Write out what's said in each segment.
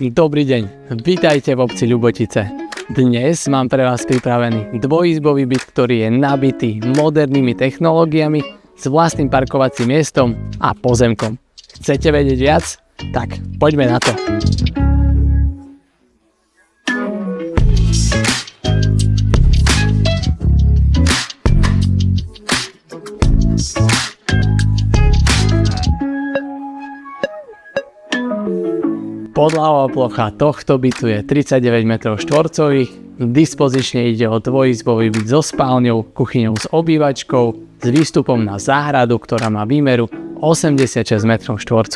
Dobrý deň, vítajte v obci Ľubotice. Dnes mám pre vás pripravený dvojizbový byt, ktorý je nabitý modernými technológiami s vlastným parkovacím miestom a pozemkom. Chcete vedieť viac? Tak poďme na to. Podlahová plocha tohto bytu je 39 m2, dispozične ide o dvojizbový byt so spálňou, kuchyňou s obývačkou, s výstupom na záhradu, ktorá má výmeru 86 m2.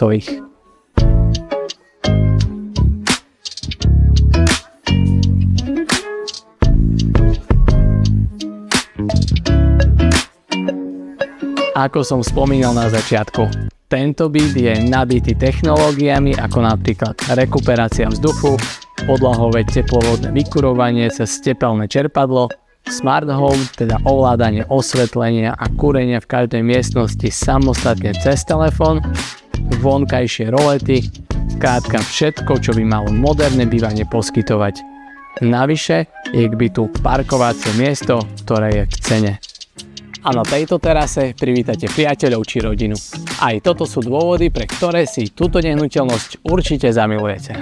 Ako som spomínal na začiatku, tento byt je nabitý technológiami ako napríklad rekuperácia vzduchu, podlahové teplovodné vykurovanie cez tepelné čerpadlo, smart home, teda ovládanie osvetlenia a kúrenia v každej miestnosti samostatne cez telefón, vonkajšie rolety, skrátka všetko, čo by malo moderné bývanie poskytovať. Navyše je k bytu parkovacie miesto, ktoré je v cene. A na tejto terase privítate priateľov či rodinu. Aj toto sú dôvody, pre ktoré si túto nehnuteľnosť určite zamilujete.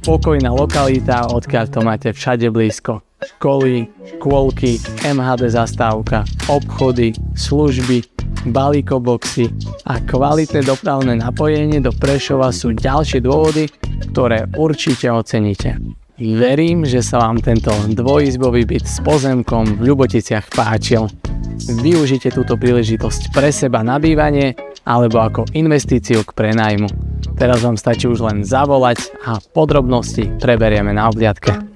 Pokojná lokalita, odkiaľ to máte všade blízko. Školy, škôlky, MHD zastávka, obchody, služby, balíkoboxy a kvalitné dopravné napojenie do Prešova sú ďalšie dôvody, ktoré určite oceníte. Verím, že sa vám tento dvojizbový byt s pozemkom v Ľuboticiach páčil. Využite túto príležitosť pre seba na bývanie alebo ako investíciu k prenajmu. Teraz vám stačí už len zavolať a podrobnosti preberieme na obhliadke.